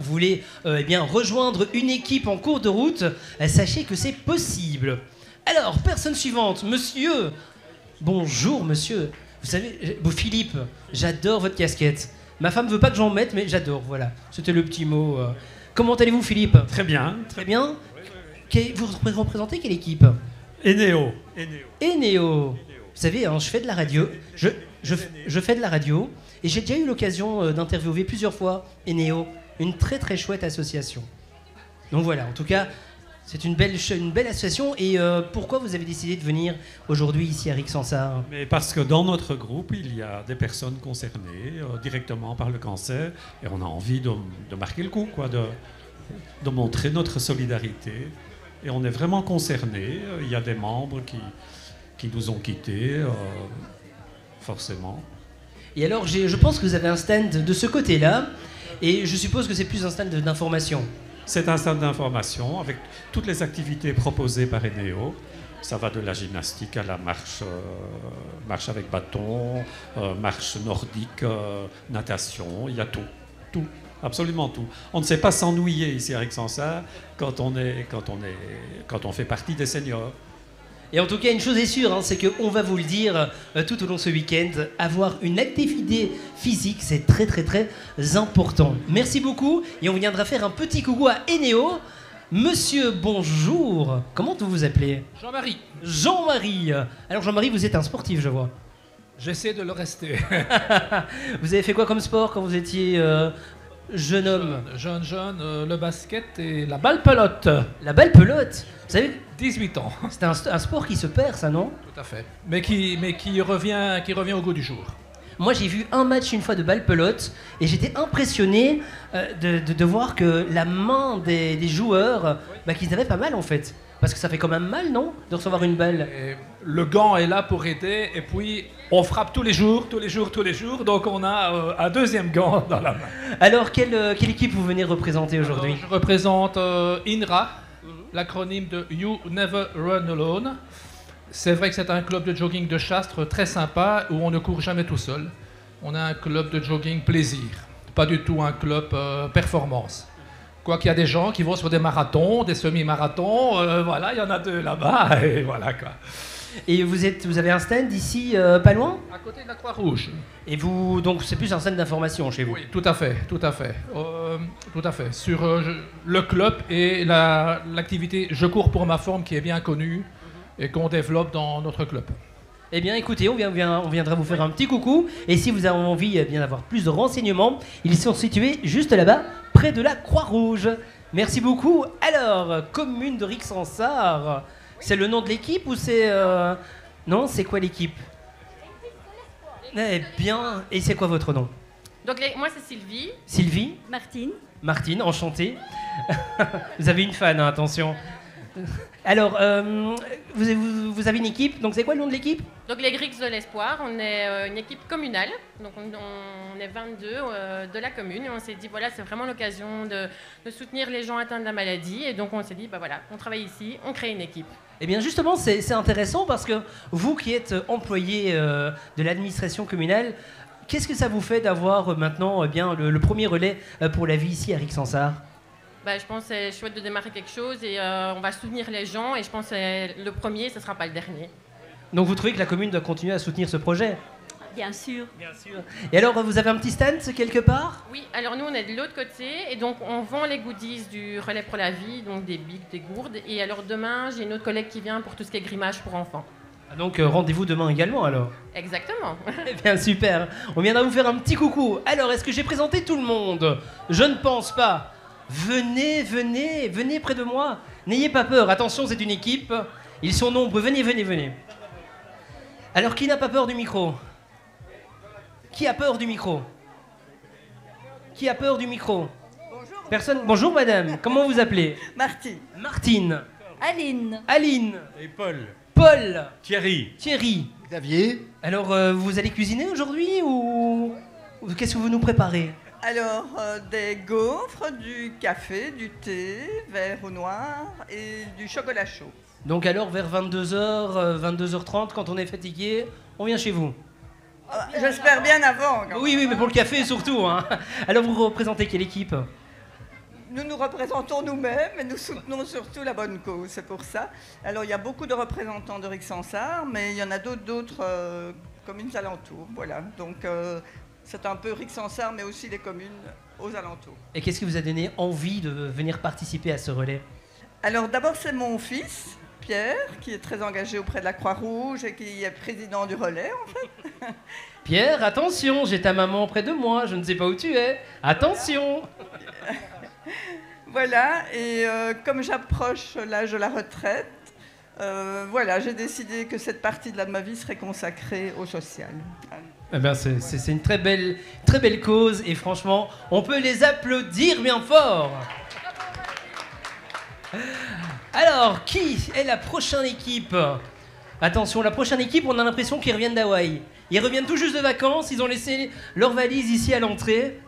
vous voulez eh bien, rejoindre une équipe en cours de route, sachez que c'est possible. Alors, personne suivante, monsieur. Bonjour, monsieur. Vous savez, Philippe, j'adore votre casquette. Ma femme veut pas que j'en mette, mais j'adore, voilà. C'était le petit mot. Comment allez-vous, Philippe? Très bien. Très bien. Vous représentez quelle équipe? Eneo. Eneo. Vous savez, hein, je fais de la radio. Je fais de la radio. Et j'ai déjà eu l'occasion d'interviewer plusieurs fois Eneo. Une très très chouette association. Donc voilà, en tout cas, c'est une belle association. Et pourquoi vous avez décidé de venir aujourd'hui ici à Rixensart? Mais parce que dans notre groupe, il y a des personnes concernées directement par le cancer. Et on a envie de marquer le coup, quoi, de montrer notre solidarité. Et on est vraiment concernés. Il y a des membres qui nous ont quittés, forcément. Et alors, je pense que vous avez un stand de ce côté-là. Et je suppose que c'est plus un stand d'information. C'est un stand d'information avec toutes les activités proposées par Eneo. Ça va de la gymnastique à la marche avec bâton, marche nordique, natation. Il y a tout, absolument tout. On ne sait pas s'ennuyer ici à Rixensart quand on fait partie des seniors. Et en tout cas, une chose est sûre, hein, c'est qu'on va vous le dire tout au long de ce week-end, avoir une activité physique, c'est très très très important. Merci beaucoup, et on viendra faire un petit coucou à Eneo. Monsieur, bonjour. Comment vous vous appelez? Jean-Marie. Jean-Marie. Alors Jean-Marie, vous êtes un sportif, je vois. J'essaie de le rester. Vous avez fait quoi comme sport quand vous étiez jeune homme? Jeune, le basket et la balle pelote. La balle pelote? Vous savez, 18 ans. c'est un sport qui se perd, ça, non? Tout à fait. Mais qui revient au goût du jour. Moi, j'ai vu un match une fois de balle pelote et j'étais impressionné de voir que la main des joueurs, qu'ils avaient pas mal en fait. Parce que ça fait quand même mal, non? De recevoir une balle. Et le gant est là pour aider et puis on frappe tous les jours. Donc on a un deuxième gant dans la main. Alors, quelle équipe vous venez représenter aujourd'hui? Je représente INRA, l'acronyme de You Never Run Alone. C'est vrai que c'est un club de jogging de Chastres très sympa où on ne court jamais tout seul. On a un club de jogging plaisir, pas du tout un club performance. Quoi qu'il y a des gens qui vont sur des marathons, des semi-marathons, voilà, il y en a deux là-bas et voilà quoi. Et vous avez un stand ici, pas loin? À côté de la Croix-Rouge. Et vous, donc c'est plus un stand d'information chez vous? Oui, tout à fait. Sur le club et l'activité Je cours pour ma forme qui est bien connue et qu'on développe dans notre club. Eh bien, écoutez, on viendra vous faire un petit coucou. Et si vous avez envie bien d'avoir plus de renseignements, ils sont situés juste là-bas, près de la Croix-Rouge. Merci beaucoup. Alors, commune de Rixensart, c'est le nom de l'équipe ou c'est... Non, c'est quoi l'équipe? Eh bien, et c'est quoi votre nom? Donc moi c'est Sylvie. Sylvie? Martine. Martine, enchantée. Vous avez une fan, hein, attention. Alors, vous avez une équipe, donc c'est quoi le nom de l'équipe? Donc les Grix de l'Espoir, on est une équipe communale, donc on est 22 de la commune et on s'est dit voilà c'est vraiment l'occasion de soutenir les gens atteints de la maladie et donc on s'est dit bah voilà on travaille ici, on crée une équipe. Eh bien justement c'est intéressant parce que vous qui êtes employé de l'administration communale, qu'est-ce que ça vous fait d'avoir maintenant bien le premier relais pour la vie ici à Rixensart? Bah, je pense que c'est chouette de démarrer quelque chose et on va soutenir les gens et je pense que le premier, ce ne sera pas le dernier. Donc vous trouvez que la commune doit continuer à soutenir ce projet? Bien sûr. Bien sûr. Et alors vous avez un petit stand quelque part? Oui, alors nous on est de l'autre côté et donc on vend les goodies du Relais pour la vie, donc des bics, des gourdes. Et alors demain, j'ai une autre collègue qui vient pour tout ce qui est grimage pour enfants. Donc rendez-vous demain également alors? Exactement. Eh bien super, on viendra vous faire un petit coucou. Alors est-ce que j'ai présenté tout le monde? Je ne pense pas. Venez près de moi. N'ayez pas peur, attention, c'est une équipe. Ils sont nombreux, venez. Alors, qui n'a pas peur du micro? Qui a peur du micro? Qui a peur du micro? Bonjour. Personne. Bonjour madame, comment vous appelez? Martine. Martine. Aline. Aline. Et Paul. Paul. Thierry. Thierry. Xavier. Alors, vous allez cuisiner aujourd'hui ou qu'est-ce que vous nous préparez? Alors, des gaufres, du café, du thé, vert ou noir et du chocolat chaud. Donc alors, vers 22h, 22h30, quand on est fatigué, on vient chez vous? J'espère bien avant. Oui, mais pour le café surtout. Hein. Alors, vous représentez quelle équipe? nous nous représentons nous-mêmes et nous soutenons surtout la bonne cause, c'est pour ça. Alors il y a beaucoup de représentants de Rixensart, mais il y en a d'autres communes alentours. Voilà, donc c'est un peu Rixensart, mais aussi les communes aux alentours. Et qu'est-ce qui vous a donné envie de venir participer à ce relais? Alors d'abord c'est mon fils, Pierre, qui est très engagé auprès de la Croix-Rouge et qui est président du relais en fait. Pierre, attention, j'ai ta maman près de moi, je ne sais pas où tu es. Attention. Voilà, et comme j'approche l'âge de la retraite, voilà, j'ai décidé que cette partie de ma vie serait consacrée au social. Eh ben, c'est une très belle cause et franchement, on peut les applaudir bien fort. Alors, qui est la prochaine équipe? Attention, la prochaine équipe, on a l'impression qu'ils reviennent d'Hawaï. Ils reviennent tout juste de vacances, ils ont laissé leur valise ici à l'entrée.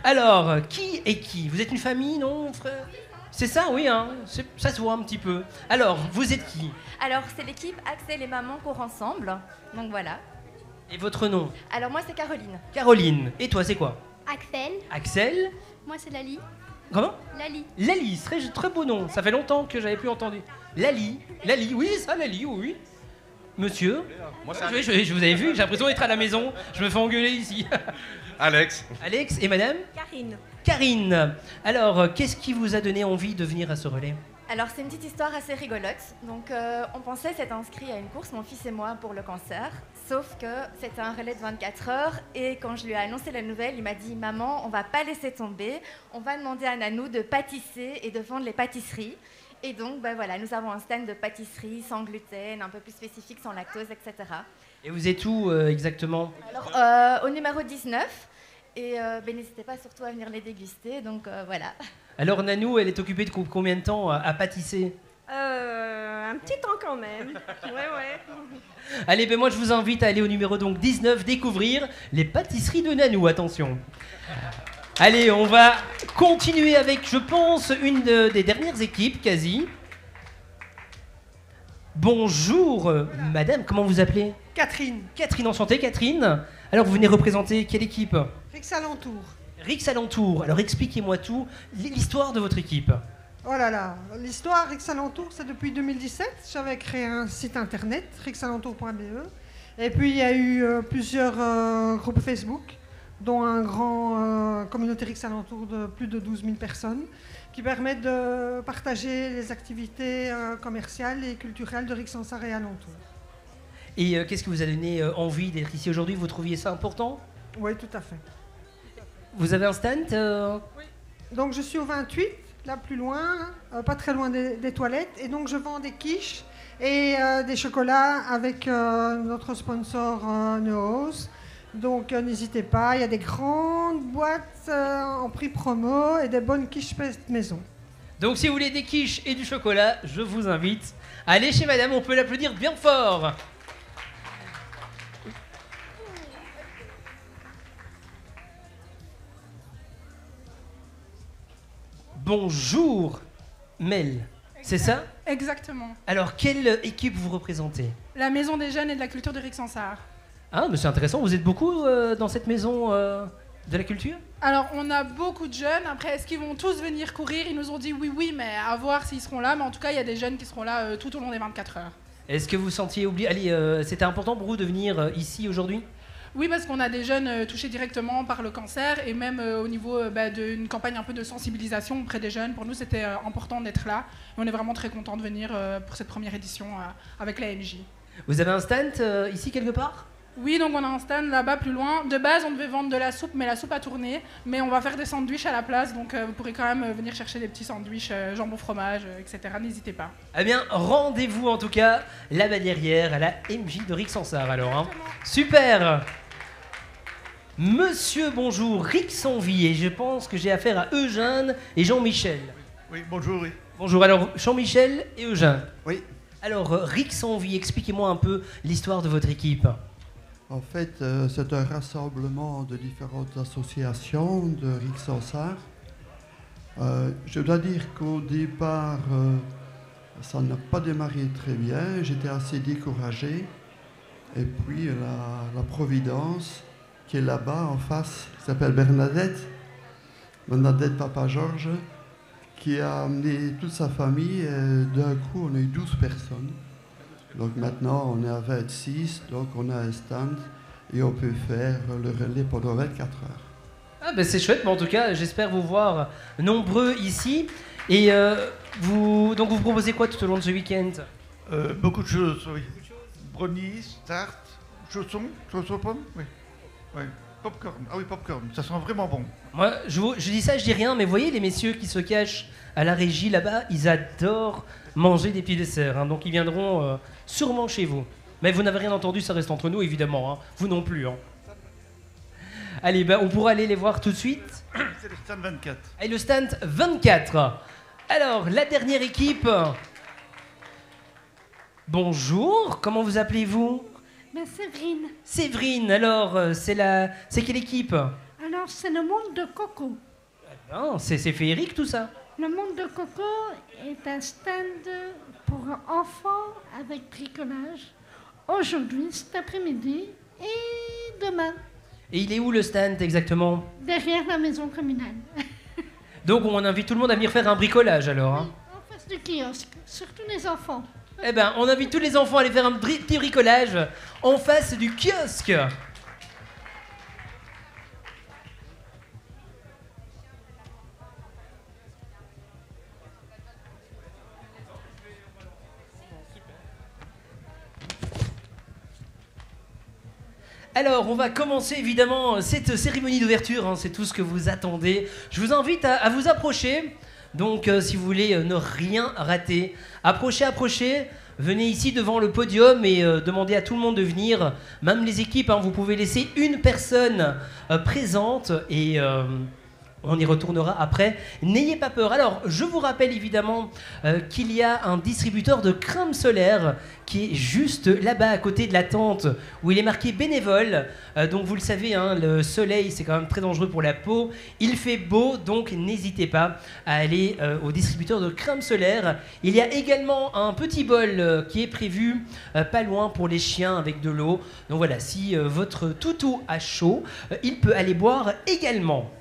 Alors, qui est qui? Vous êtes une famille, non, frère? C'est ça, oui, hein, ça se voit un petit peu. Alors, vous êtes qui? Alors, c'est l'équipe Axel et Maman courent ensemble. Donc voilà. Et votre nom? Alors, moi, c'est Caroline. Caroline. Et toi, c'est quoi? Axel, Axel? moi c'est Lali. Comment? Lali. Lali, très beau nom. Ça fait longtemps que j'avais plus entendu. Lali, oui, ça, Lali, oui. Monsieur? Moi, Je vous avais vu, j'ai l'impression d'être à la maison. Je me fais engueuler ici. Alex. Alex et madame? Karine. Karine. Alors, qu'est-ce qui vous a donné envie de venir à ce relais? Alors, c'est une petite histoire assez rigolote. Donc, on pensait s'être inscrit à une course, mon fils et moi, pour le cancer. Sauf que c'était un relais de 24 heures. Et quand je lui ai annoncé la nouvelle, il m'a dit « Maman, on va pas laisser tomber. On va demander à Nanou de pâtisser et de vendre les pâtisseries. » Et donc, ben voilà, nous avons un stand de pâtisserie sans gluten, un peu plus spécifique, sans lactose, etc. Et vous êtes où exactement? Alors, au numéro 19. Et ben, n'hésitez pas surtout à venir les déguster. Donc, voilà. Alors Nanou, elle est occupée de combien de temps à pâtisser? Un petit temps quand même. Ouais. Allez, ben moi je vous invite à aller au numéro donc 19, découvrir les pâtisseries de Nanou, attention. Allez, on va continuer avec, je pense, une des dernières équipes, quasi. Bonjour, madame, comment vous appelez? Catherine. Catherine, enchantée, Catherine. Alors, vous venez représenter quelle équipe? Rix Alentour. Rix Alentour. Alors, expliquez-moi tout, l'histoire de votre équipe. Oh là là, l'histoire Rix Alentour, c'est depuis 2017. J'avais créé un site internet, rixalentour.be. Et puis, il y a eu plusieurs groupes Facebook, dont un grand communauté Rix Alentour de plus de 12 000 personnes, qui permettent de partager les activités commerciales et culturelles de Rixensart et alentour. Et qu'est-ce qui vous a donné envie d'être ici aujourd'hui? Vous trouviez ça important? Oui, tout à fait. Vous avez un stand Oui. Donc je suis au 28, là plus loin, pas très loin des toilettes, et donc je vends des quiches et des chocolats avec notre sponsor Neos. Donc n'hésitez pas, il y a des grandes boîtes en prix promo et des bonnes quiches maison. Donc si vous voulez des quiches et du chocolat, je vous invite à aller chez madame, on peut l'applaudir bien fort. Bonjour Mel, c'est ça? Exactement. Alors quelle équipe vous représentez? La Maison des Jeunes et de la Culture de Rixensart. Ah, mais c'est intéressant, vous êtes beaucoup dans cette maison de la culture? Alors, on a beaucoup de jeunes. Après, est-ce qu'ils vont tous venir courir? Ils nous ont dit oui, mais à voir s'ils seront là. Mais en tout cas, il y a des jeunes qui seront là tout au long des 24 heures. Est-ce que vous sentiez oublié? Allez, c'était important pour vous de venir ici aujourd'hui? Oui, parce qu'on a des jeunes touchés directement par le cancer et même au niveau d'une campagne un peu de sensibilisation auprès des jeunes. Pour nous, c'était important d'être là. Et on est vraiment très contents de venir pour cette première édition avec la MJ. Vous avez un stand ici quelque part? Oui, donc on a un stand là-bas plus loin. De base, on devait vendre de la soupe, mais la soupe a tourné. Mais on va faire des sandwichs à la place, donc vous pourrez quand même venir chercher des petits sandwichs, jambon fromage, etc. N'hésitez pas. Eh bien, rendez-vous en tout cas là-bas derrière à la MJ de Rixensart alors. Hein. Super. Monsieur, bonjour, Rixenvie, et je pense que j'ai affaire à Eugène et Jean-Michel. Oui, bonjour, oui. Bonjour, alors Jean-Michel et Eugène. Oui. Alors, Rixenvie, expliquez-moi un peu l'histoire de votre équipe. En fait, c'est un rassemblement de différentes associations de Rixensart. Je dois dire qu'au départ, ça n'a pas démarré très bien. J'étais assez découragé. Et puis, la Providence, qui est là-bas en face, qui s'appelle Bernadette, Bernadette Papa Georges, qui a amené toute sa famille. Et d'un coup, on a eu 12 personnes. Donc maintenant, on est à 26, donc on a un stand et on peut faire le relais pendant 24 heures. Ah ben c'est chouette, mais en tout cas, j'espère vous voir nombreux ici. Et donc vous proposez quoi tout au long de ce week-end? Beaucoup de choses, oui. Brownies, tartes, chaussons pommes, oui. Oui. Popcorn, ah oui, popcorn, ça sent vraiment bon. Moi, je dis ça, je dis rien, mais vous voyez les messieurs qui se cachent à la régie là-bas, ils adorent manger des petits desserts, hein, donc ils viendront sûrement chez vous. Mais vous n'avez rien entendu, ça reste entre nous évidemment, hein. Vous non plus. Hein. Allez, ben, on pourra aller les voir tout de suite. C'est le stand 24. Et le stand 24. Alors, la dernière équipe. Bonjour, comment vous appelez-vous? Ben, Séverine. Séverine, alors, c'est quelle équipe? Alors, c'est le monde de Coco. Non, c'est féerique tout ça. Le monde de Coco est un stand pour enfants avec bricolage. Aujourd'hui, cet après-midi et demain. Et il est où le stand exactement? Derrière la maison communale. Donc on invite tout le monde à venir faire un bricolage alors. Hein. Oui, en face du kiosque, surtout les enfants. Eh ben, on invite tous les enfants à aller faire un petit bricolage en face du kiosque. Alors, on va commencer évidemment cette cérémonie d'ouverture, hein, c'est tout ce que vous attendez. Je vous invite à vous approcher, donc si vous voulez ne rien rater, approchez, venez ici devant le podium et demandez à tout le monde de venir, même les équipes, hein, vous pouvez laisser une personne présente et... on y retournera après. N'ayez pas peur. Alors, je vous rappelle évidemment qu'il y a un distributeur de crème solaire qui est juste là-bas à côté de la tente où il est marqué bénévole. Donc, vous le savez, hein, le soleil, c'est quand même très dangereux pour la peau. Il fait beau, donc n'hésitez pas à aller au distributeur de crème solaire. Il y a également un petit bol qui est prévu pas loin pour les chiens avec de l'eau. Donc voilà, si votre toutou a chaud, il peut aller boire également.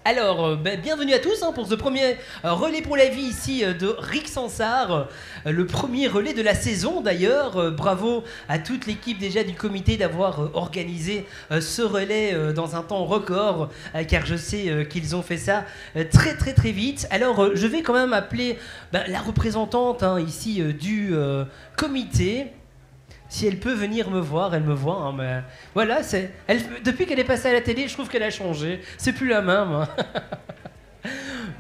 Alors, bienvenue à tous hein, pour ce premier relais pour la vie ici de Rixensart, le premier relais de la saison d'ailleurs. Bravo à toute l'équipe déjà du comité d'avoir organisé ce relais dans un temps record, car je sais qu'ils ont fait ça très vite. Alors, je vais quand même appeler la représentante hein, ici du comité. Si elle peut venir me voir, elle me voit. Hein, mais voilà, depuis qu'elle est passée à la télé, je trouve qu'elle a changé. C'est plus la même. Hein.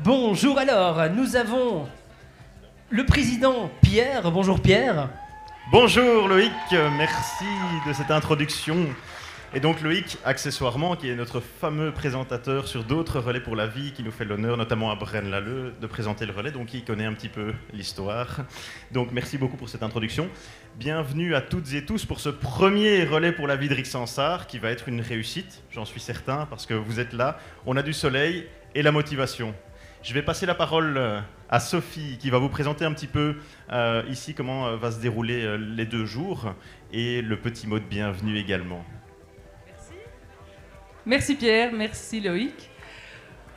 Bonjour alors, nous avons le président Pierre. Bonjour Pierre. Bonjour Loïc, merci de cette introduction. Et donc Loïc, accessoirement, qui est notre fameux présentateur sur d'autres relais pour la vie, qui nous fait l'honneur, notamment à Braine-l'Alleud, de présenter le relais, donc il connaît un petit peu l'histoire. Donc merci beaucoup pour cette introduction. Bienvenue à toutes et tous pour ce premier relais pour la vie de Rixensart, qui va être une réussite, j'en suis certain, parce que vous êtes là, on a du soleil et la motivation. Je vais passer la parole à Sophie, qui va vous présenter un petit peu ici comment va se dérouler les 2 jours, et le petit mot de bienvenue également. Merci Pierre, merci Loïc.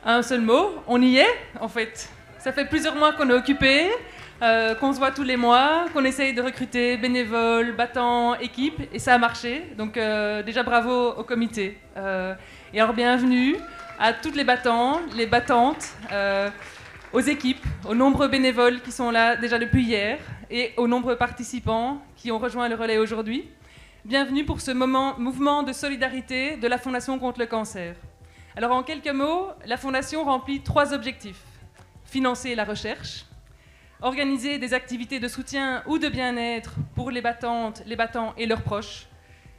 Un seul mot, on y est en fait. Ça fait plusieurs mois qu'on est occupé, qu'on se voit tous les mois, qu'on essaye de recruter bénévoles, battants, équipes, et ça a marché. Donc déjà bravo au comité. Et alors bienvenue à toutes les battants, les battantes, aux équipes, aux nombreux bénévoles qui sont là déjà depuis hier, et aux nombreux participants qui ont rejoint le relais aujourd'hui. Bienvenue pour ce mouvement de solidarité de la Fondation contre le cancer. Alors en quelques mots, la Fondation remplit 3 objectifs. Financer la recherche, organiser des activités de soutien ou de bien-être pour les battantes, les battants et leurs proches,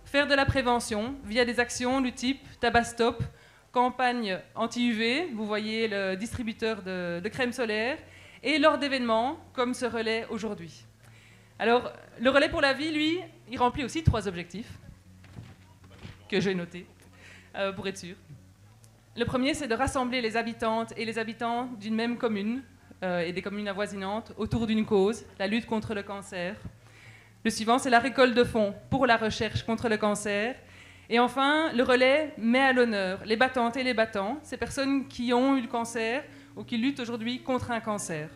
faire de la prévention via des actions du type Tabac Stop, campagne anti-UV, vous voyez le distributeur de crème solaire, et lors d'événements comme ce relais aujourd'hui. Alors, le relais pour la vie, lui, il remplit aussi 3 objectifs que j'ai notés pour être sûr. Le premier, c'est de rassembler les habitantes et les habitants d'une même commune et des communes avoisinantes autour d'une cause, la lutte contre le cancer. Le suivant, c'est la récolte de fonds pour la recherche contre le cancer. Et enfin, le relais met à l'honneur les battantes et les battants, ces personnes qui ont eu le cancer ou qui luttent aujourd'hui contre un cancer.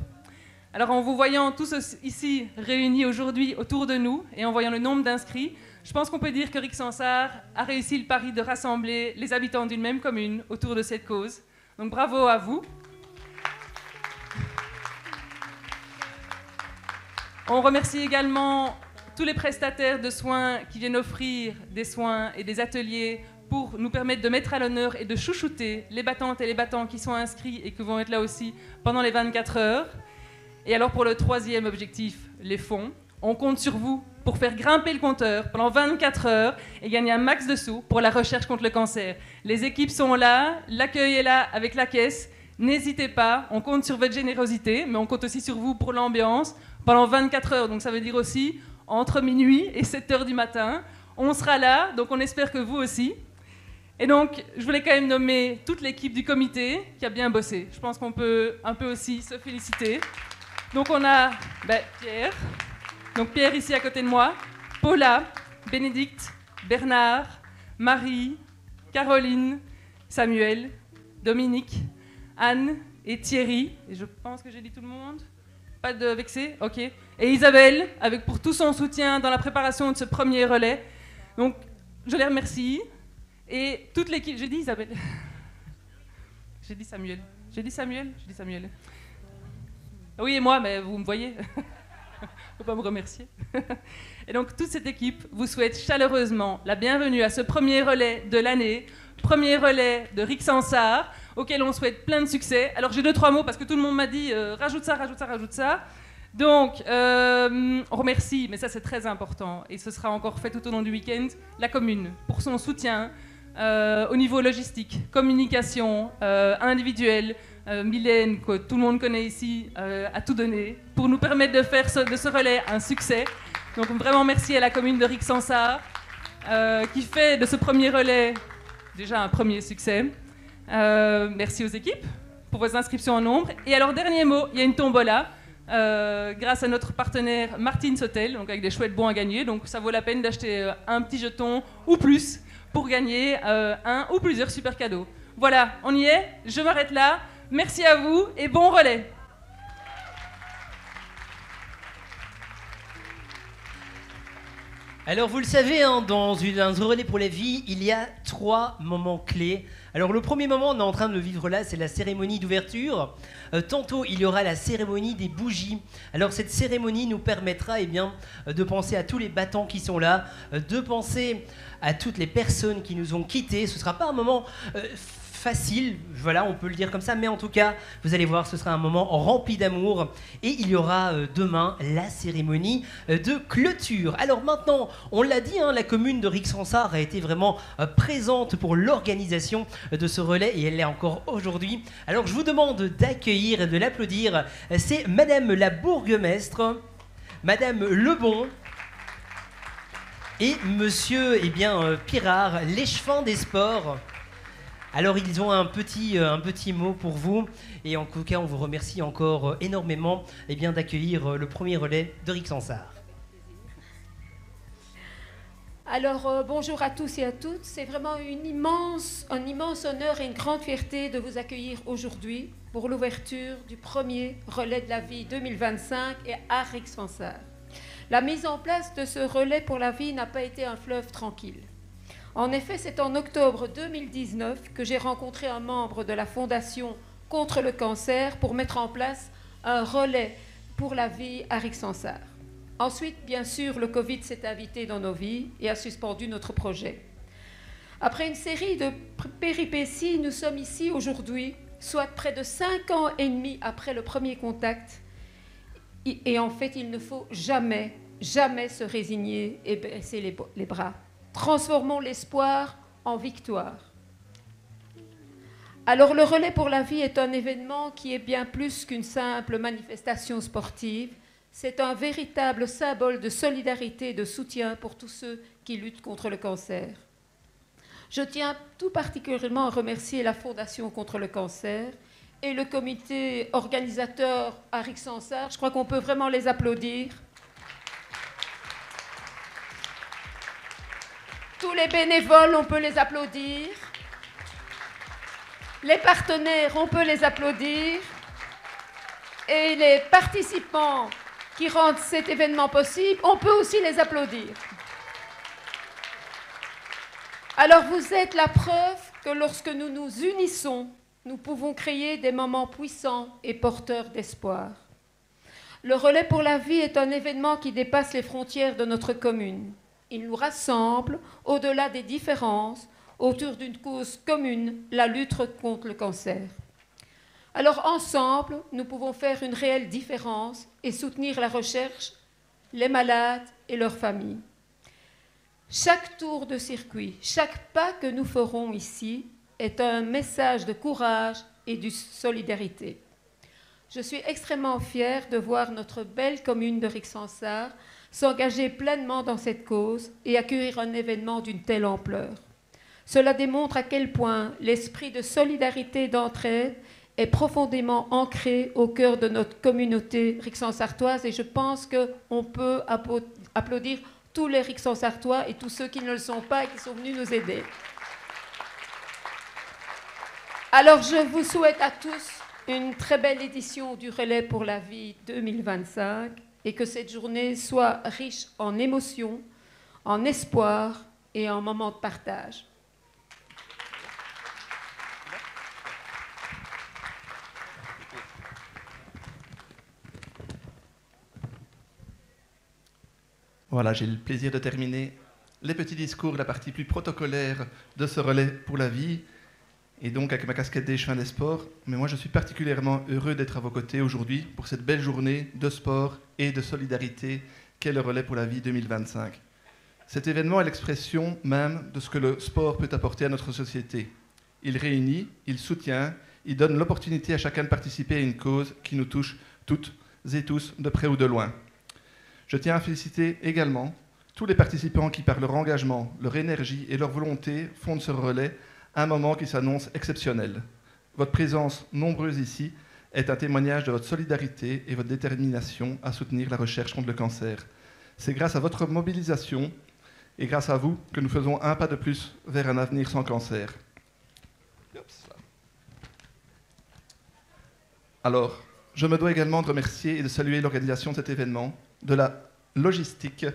Alors en vous voyant tous ici réunis aujourd'hui autour de nous et en voyant le nombre d'inscrits, je pense qu'on peut dire que Rixensart a réussi le pari de rassembler les habitants d'une même commune autour de cette cause. Donc bravo à vous. On remercie également tous les prestataires de soins qui viennent offrir des soins et des ateliers pour nous permettre de mettre à l'honneur et de chouchouter les battantes et les battants qui sont inscrits et qui vont être là aussi pendant les 24 heures. Et alors pour le troisième objectif, les fonds, on compte sur vous pour faire grimper le compteur pendant 24 heures et gagner un max de sous pour la recherche contre le cancer. Les équipes sont là, l'accueil est là avec la caisse. N'hésitez pas, on compte sur votre générosité, mais on compte aussi sur vous pour l'ambiance pendant 24 heures. Donc ça veut dire aussi entre minuit et 7 heures du matin. On sera là, donc on espère que vous aussi. Et donc, je voulais quand même nommer toute l'équipe du comité qui a bien bossé. Je pense qu'on peut un peu aussi se féliciter. Donc on a Pierre, donc Pierre ici à côté de moi, Paula, Bénédicte, Bernard, Marie, Caroline, Samuel, Dominique, Anne et Thierry. Et je pense que j'ai dit tout le monde. Pas de vexé, ok. Et Isabelle, avec pour tout son soutien dans la préparation de ce premier relais. Donc, je les remercie. Et toute l'équipe... J'ai dit Isabelle. J'ai dit Samuel. J'ai dit Samuel. J'ai dit Samuel. Oui, et moi, mais vous me voyez. Faut pas me remercier. Et donc, toute cette équipe vous souhaite chaleureusement la bienvenue à ce premier relais de l'année, premier relais de Rixensart, auquel on souhaite plein de succès. Alors, j'ai 2-3 mots parce que tout le monde m'a dit rajoute ça, rajoute ça, rajoute ça. Donc, on remercie, mais ça c'est très important, et ce sera encore fait tout au long du week-end, la commune pour son soutien au niveau logistique, communication, individuelle. Mylène, que tout le monde connaît ici, a tout donné pour nous permettre de faire de ce relais un succès. Donc vraiment merci à la commune de Rixensart qui fait de ce premier relais déjà un premier succès. Merci aux équipes pour vos inscriptions en nombre. Et alors dernier mot, il y a une tombola grâce à notre partenaire Martins Hotel, donc avec des chouettes bons à gagner. Donc ça vaut la peine d'acheter un petit jeton ou plus pour gagner un ou plusieurs super cadeaux. Voilà, on y est, je m'arrête là. Merci à vous et bon relais. Alors vous le savez, hein, dans un relais pour la vie, il y a 3 moments clés. Alors le premier moment, on est en train de le vivre là, c'est la cérémonie d'ouverture. Tantôt, il y aura la cérémonie des bougies. Alors cette cérémonie nous permettra de penser à tous les battants qui sont là, de penser à toutes les personnes qui nous ont quittés. Ce ne sera pas un moment facile, voilà, on peut le dire comme ça, mais en tout cas, vous allez voir, ce sera un moment rempli d'amour. Et il y aura demain la cérémonie de clôture. Alors maintenant, on l'a dit, hein, la commune de Rixensart a été vraiment présente pour l'organisation de ce relais, et elle l'est encore aujourd'hui. Alors je vous demande d'accueillir et de l'applaudir. C'est Madame la bourgmestre, Madame Lebon et Monsieur Pirard, l'échevin des sports. Alors ils ont un petit mot pour vous, et en tout cas on vous remercie encore énormément d'accueillir le premier relais de Rixensart. Alors bonjour à tous et à toutes, c'est vraiment un immense honneur et une grande fierté de vous accueillir aujourd'hui pour l'ouverture du premier relais de la vie 2025 et à Rixensart. La mise en place de ce relais pour la vie n'a pas été un fleuve tranquille. En effet, c'est en octobre 2019 que j'ai rencontré un membre de la Fondation contre le cancer pour mettre en place un relais pour la vie à Rixensart. Ensuite, bien sûr, le Covid s'est invité dans nos vies et a suspendu notre projet. Après une série de péripéties, nous sommes ici aujourd'hui, soit près de 5 ans et demi après le premier contact. Et en fait, il ne faut jamais, jamais se résigner et baisser les bras. Transformons l'espoir en victoire. Alors le relais pour la vie est un événement qui est bien plus qu'une simple manifestation sportive. C'est un véritable symbole de solidarité et de soutien pour tous ceux qui luttent contre le cancer. Je tiens tout particulièrement à remercier la Fondation contre le cancer et le comité organisateur à Rixensart. Je crois qu'on peut vraiment les applaudir. Tout les bénévoles, on peut les applaudir. Les partenaires, on peut les applaudir. Et les participants qui rendent cet événement possible, on peut aussi les applaudir. Alors vous êtes la preuve que lorsque nous nous unissons, nous pouvons créer des moments puissants et porteurs d'espoir. Le Relais pour la vie est un événement qui dépasse les frontières de notre commune. Il nous rassemble au-delà des différences, autour d'une cause commune, la lutte contre le cancer. Alors ensemble, nous pouvons faire une réelle différence et soutenir la recherche, les malades et leurs familles. Chaque tour de circuit, chaque pas que nous ferons ici est un message de courage et de solidarité. Je suis extrêmement fière de voir notre belle commune de Rixensart s'engager pleinement dans cette cause et accueillir un événement d'une telle ampleur. Cela démontre à quel point l'esprit de solidarité et d'entraide est profondément ancré au cœur de notre communauté rixensartoise et je pense qu'on peut applaudir tous les Rixensartois et tous ceux qui ne le sont pas et qui sont venus nous aider. Alors je vous souhaite à tous une très belle édition du Relais pour la vie 2025 et que cette journée soit riche en émotions, en espoir et en moments de partage. Voilà, j'ai le plaisir de terminer les petits discours, la partie plus protocolaire de ce Relais pour la vie, et donc avec ma casquette des chemins des sports. Mais moi, je suis particulièrement heureux d'être à vos côtés aujourd'hui pour cette belle journée de sport et de solidarité qu'est le Relais pour la vie 2025. Cet événement est l'expression même de ce que le sport peut apporter à notre société. Il réunit, il soutient, il donne l'opportunité à chacun de participer à une cause qui nous touche toutes et tous, de près ou de loin. Je tiens à féliciter également tous les participants qui, par leur engagement, leur énergie et leur volonté, font de ce relais un moment qui s'annonce exceptionnel. Votre présence nombreuse ici est un témoignage de votre solidarité et votre détermination à soutenir la recherche contre le cancer. C'est grâce à votre mobilisation et grâce à vous que nous faisons un pas de plus vers un avenir sans cancer. Alors, je me dois également de remercier et de saluer l'organisation de cet événement, de la logistique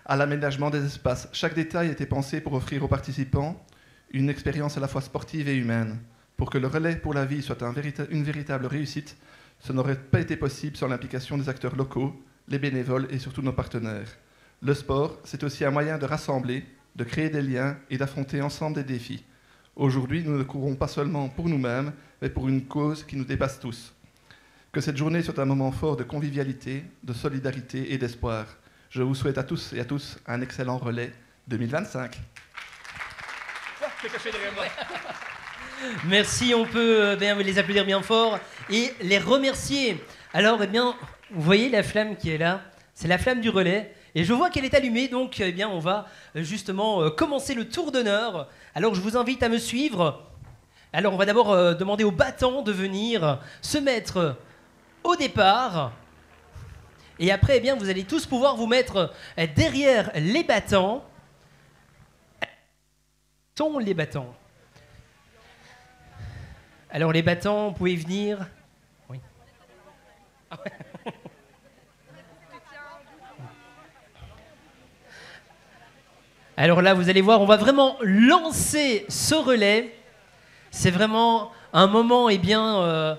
à l'aménagement des espaces. Chaque détail a été pensé pour offrir aux participants une expérience à la fois sportive et humaine. Pour que le Relais pour la vie soit une véritable réussite, ce n'aurait pas été possible sans l'implication des acteurs locaux, les bénévoles et surtout nos partenaires. Le sport, c'est aussi un moyen de rassembler, de créer des liens et d'affronter ensemble des défis. Aujourd'hui, nous ne courons pas seulement pour nous-mêmes, mais pour une cause qui nous dépasse tous. Que cette journée soit un moment fort de convivialité, de solidarité et d'espoir. Je vous souhaite à tous et à tous un excellent Relais 2025. Merci, on peut bien les applaudir bien fort et les remercier. Alors, eh bien, vous voyez la flamme qui est là, c'est la flamme du relais. Et je vois qu'elle est allumée, donc eh bien, on va justement commencer le tour d'honneur. Alors, je vous invite à me suivre. Alors, on va d'abord demander aux battants de venir se mettre au départ. Et après, eh bien, vous allez tous pouvoir vous mettre derrière les battants. Sont les battants. Alors, les battants, vous pouvez venir. Oui. Alors là, vous allez voir, on va vraiment lancer ce relais. C'est vraiment un moment, eh bien,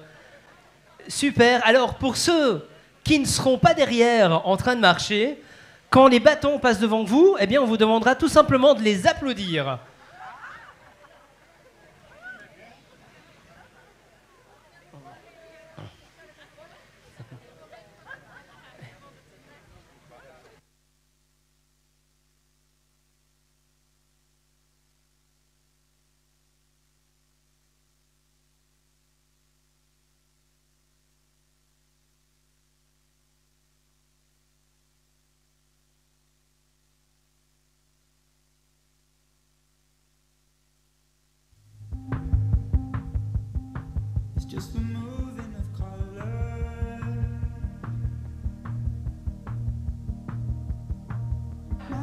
super. Alors, pour ceux qui ne seront pas derrière en train de marcher, quand les bâtons passent devant vous, eh bien, on vous demandera tout simplement de les applaudir.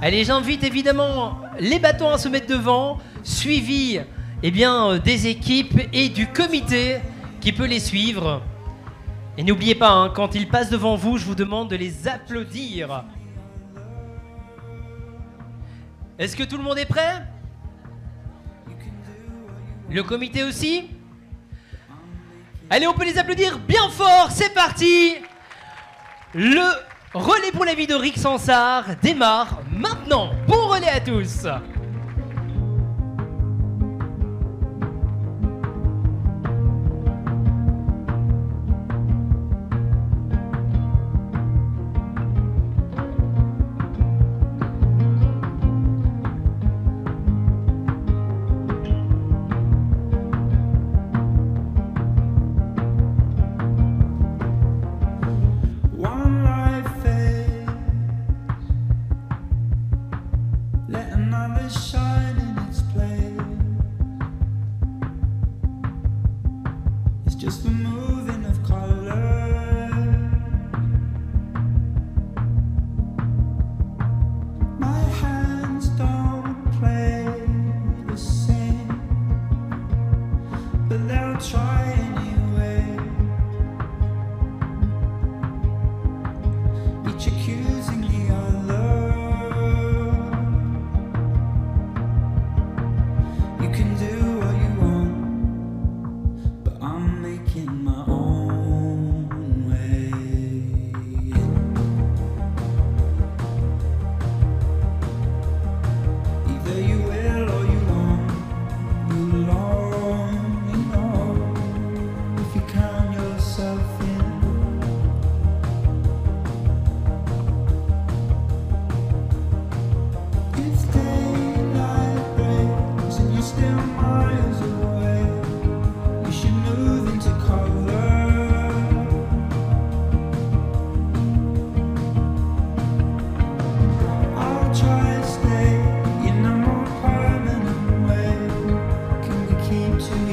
Allez, j'invite évidemment les bâtons à se mettre devant, suivi des équipes et du comité qui peut les suivre. Et n'oubliez pas, hein, quand ils passent devant vous, je vous demande de les applaudir. Est-ce que tout le monde est prêt? Le comité aussi? Allez, on peut les applaudir bien fort, c'est parti! Le relais pour la vie de Rick Sansard démarre maintenant. Bon relais à tous!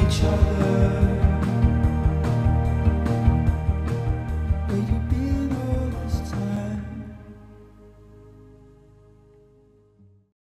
Each other